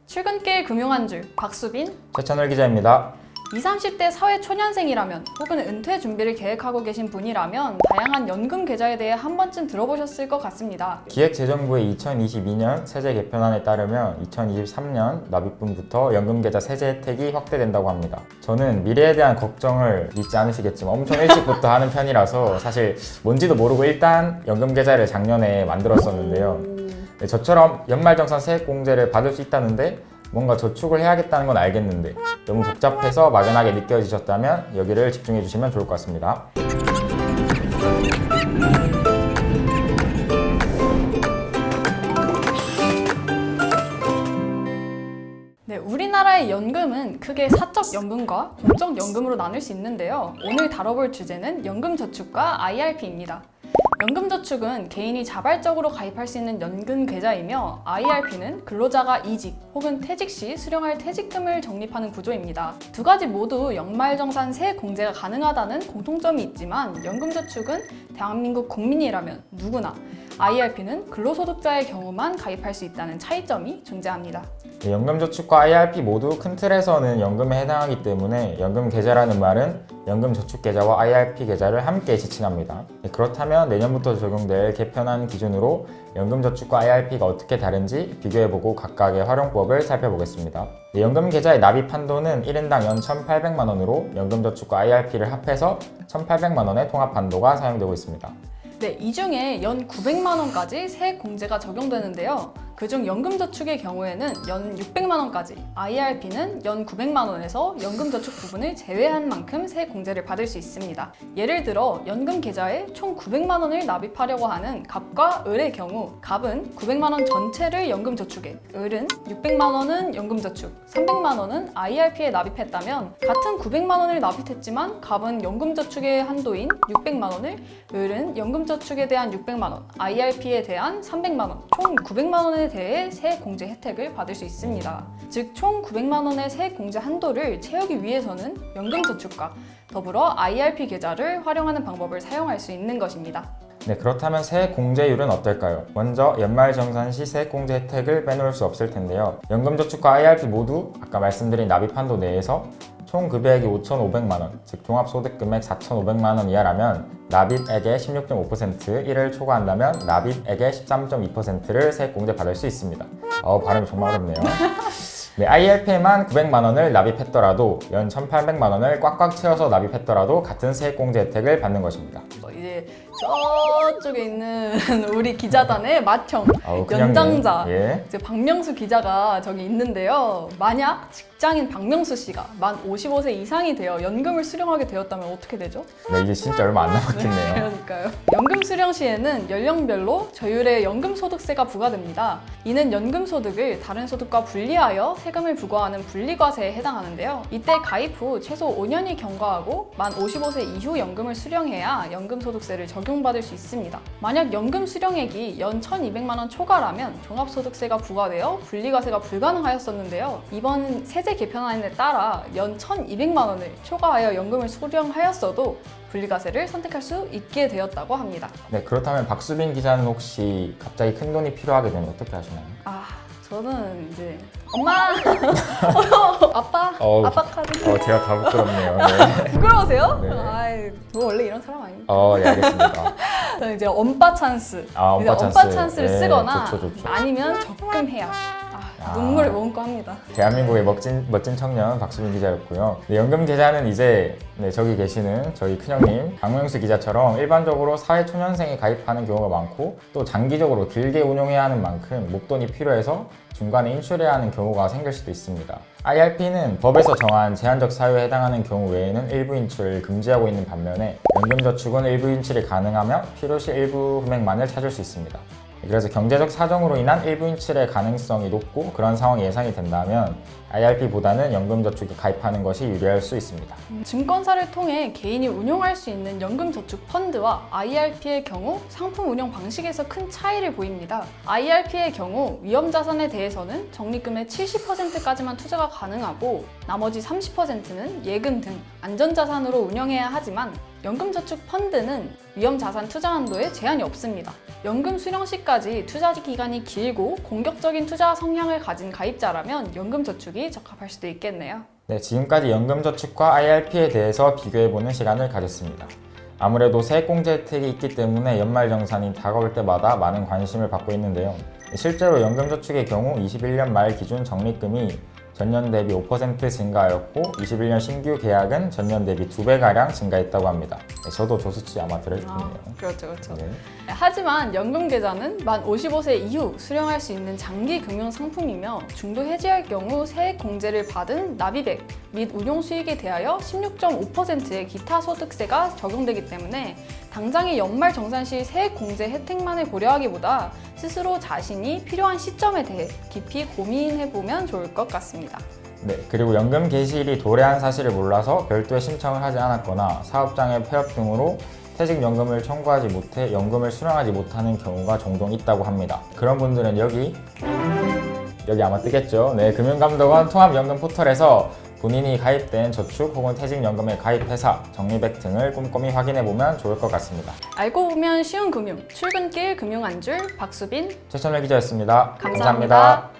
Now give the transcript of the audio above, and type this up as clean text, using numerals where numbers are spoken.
출근길 금융한줄 박수빈, 최찬월 기자입니다. 20, 30대 사회초년생이라면 혹은 은퇴 준비를 계획하고 계신 분이라면 다양한 연금 계좌에 대해 한 번쯤 들어보셨을 것 같습니다. 기획재정부의 2022년 세제 개편안에 따르면 2023년 납입분부터 연금계좌 세제 혜택이 확대된다고 합니다. 저는 미래에 대한 걱정을 믿지 않으시겠지만 엄청 일찍부터 하는 편이라서 사실 뭔지도 모르고 일단 연금계좌를 작년에 만들었었는데요. 네, 저처럼 연말정산 세액공제를 받을 수 있다는데 뭔가 저축을 해야겠다는 건 알겠는데 너무 복잡해서 막연하게 느껴지셨다면 여기를 집중해 주시면 좋을 것 같습니다. 네, 우리나라의 연금은 크게 사적연금과 공적연금으로 나눌 수 있는데요. 오늘 다뤄볼 주제는 연금저축과 IRP입니다. 연금저축은 개인이 자발적으로 가입할 수 있는 연금 계좌이며 IRP는 근로자가 이직 혹은 퇴직 시 수령할 퇴직금을 적립하는 구조입니다. 두 가지 모두 연말정산 세액 공제가 가능하다는 공통점이 있지만 연금저축은 대한민국 국민이라면 누구나, IRP는 근로소득자의 경우만 가입할 수 있다는 차이점이 존재합니다. 네, 연금저축과 IRP 모두 큰 틀에서는 연금에 해당하기 때문에 연금계좌라는 말은 연금저축계좌와 IRP 계좌를 함께 지칭합니다. 네, 그렇다면 내년부터 적용될 개편안 기준으로 연금저축과 IRP가 어떻게 다른지 비교해보고 각각의 활용법을 살펴보겠습니다. 네, 연금계좌의 납입 한도는 1인당 연 1,800만 원으로 연금저축과 IRP를 합해서 1,800만 원의 통합 한도가 사용되고 있습니다. 네, 이 중에 연 900만 원까지 세액 공제가 적용되는데요. 그중 연금저축의 경우에는 연 600만 원까지, IRP는 연 900만 원에서 연금저축 부분을 제외한 만큼 세액 공제를 받을 수 있습니다. 예를 들어 연금 계좌에 총 900만 원을 납입하려고 하는 갑과 을의 경우 갑은 900만 원 전체를 연금저축에, 을은 600만 원은 연금저축, 300만 원은 IRP에 납입했다면 같은 900만 원을 납입했지만 갑은 연금저축의 한도인 600만 원을, 을은 연금저축에 대한 600만 원, IRP에 대한 300만 원, 총 900만 원에 대해 세액 공제 혜택을 받을 수 있습니다. 즉, 총 900만 원의 세액 공제 한도를 채우기 위해서는 연금저축과 더불어 IRP 계좌를 활용하는 방법을 사용할 수 있는 것입니다. 네, 그렇다면 세액 공제율은 어떨까요? 먼저 연말정산 시 세액 공제 혜택을 빼놓을 수 없을 텐데요. 연금저축과 IRP 모두 아까 말씀드린 납입 한도 내에서 총 급여액이 5,500만 원, 즉 종합소득금액 4,500만 원 이하라면 납입액의 16.5%, 1을 초과한다면 납입액의 13.2%를 세액 공제 받을 수 있습니다. 발음이 정말 어렵네요. 네, IRP에만 900만 원을 납입했더라도 연 1,800만 원을 꽉꽉 채워서 납입했더라도 같은 세액 공제 혜택을 받는 것입니다. 이제 저쪽에 있는 우리 기자단의 맏형 큰형님. 연장자 예. 이제 박명수 기자가 저기 있는데요. 만약 직장인 박명수 씨가 만 55세 이상이 되어 연금을 수령하게 되었다면 어떻게 되죠? 네, 이제 진짜 얼마 안 남았겠네요. 그러니까요. 연금 수령 시에는 연령별로 저율의 연금소득세가 부과됩니다. 이는 연금소득을 다른 소득과 분리하여 세금을 부과하는 분리과세에 해당하는데요. 이때 가입 후 최소 5년이 경과하고 만 55세 이후 연금을 수령해야 연금소득세를 적용받을 수 있습니다. 만약 연금 수령액이 연 1,200만 원 초과라면 종합소득세가 부과되어 분리과세가 불가능하였었는데요. 이번 세제 개편안에 따라 연 1,200만 원을 초과하여 연금을 수령하였어도 분리과세를 선택할 수 있게 되었다고 합니다. 네, 그렇다면 박수빈 기자는 혹시 갑자기 큰 돈이 필요하게 되면 어떻게 하시나요? 저는 이제 엄마, 아빠, 어우, 아빠 카드. 제가 다 부끄럽네요. 네. 부끄러우세요? 네. 저 원래 이런 사람 아닙니다. 네, 알겠습니다. 저는 이제 엄빠 찬스, 엄빠 이제 찬스. 엄빠 찬스를 네, 쓰거나 좋죠. 아니면 적금해약. 눈물을 머금고 합니다. 대한민국의 멋진 청년 박수빈 기자였고요. 네, 연금 계좌는 이제 저기 계시는 저희 큰형님 박명수 기자처럼 일반적으로 사회초년생이 가입하는 경우가 많고 또 장기적으로 길게 운용해야 하는 만큼 목돈이 필요해서 중간에 인출해야 하는 경우가 생길 수도 있습니다. IRP는 법에서 정한 제한적 사유에 해당하는 경우 외에는 일부 인출을 금지하고 있는 반면에 연금저축은 일부 인출이 가능하며 필요시 일부 금액만을 찾을 수 있습니다. 그래서 경제적 사정으로 인한 일부 인출의 가능성이 높고 그런 상황이 예상이 된다면 IRP보다는 연금저축에 가입하는 것이 유리할 수 있습니다. 증권사를 통해 개인이 운용할 수 있는 연금저축 펀드와 IRP의 경우 상품 운영 방식에서 큰 차이를 보입니다. IRP의 경우 위험자산에 대해서는 적립금의 70%까지만 투자가 가능하고 나머지 30%는 예금 등 안전자산으로 운영해야 하지만 연금저축 펀드는 위험자산 투자 한도에 제한이 없습니다. 연금 수령 시까지 투자 기간이 길고 공격적인 투자 성향을 가진 가입자라면 연금저축이 적합할 수도 있겠네요. 네, 지금까지 연금저축과 IRP에 대해서 비교해보는 시간을 가졌습니다. 아무래도 세액공제 혜택이 있기 때문에 연말정산이 다가올 때마다 많은 관심을 받고 있는데요. 실제로 연금저축의 경우 21년 말 기준 적립금이 전년 대비 5% 증가하였고 21년 신규 계약은 전년 대비 2배가량 증가했다고 합니다. 네, 저도 조수치 아마 들어있군요. 그렇죠. 네. 하지만 연금계좌는 만 55세 이후 수령할 수 있는 장기 금융 상품이며 중도 해지할 경우 세액 공제를 받은 납입액 및 운용 수익에 대하여 16.5%의 기타 소득세가 적용되기 때문에 당장의 연말 정산 시 세액 공제 혜택만을 고려하기보다 스스로 자신이 필요한 시점에 대해 깊이 고민해보면 좋을 것 같습니다. 네, 그리고 연금 개시일이 도래한 사실을 몰라서 별도의 신청을 하지 않았거나 사업장의 폐업 등으로 퇴직연금을 청구하지 못해 연금을 수령하지 못하는 경우가 종종 있다고 합니다. 그런 분들은 여기 아마 뜨겠죠. 네, 금융감독원 통합연금 포털에서 본인이 가입된 저축 혹은 퇴직연금에 가입회사, 적립액 등을 꼼꼼히 확인해보면 좋을 것 같습니다. 알고 보면 쉬운 금융, 출근길 금융 한 줄 박수빈 최천열 기자였습니다. 감사합니다.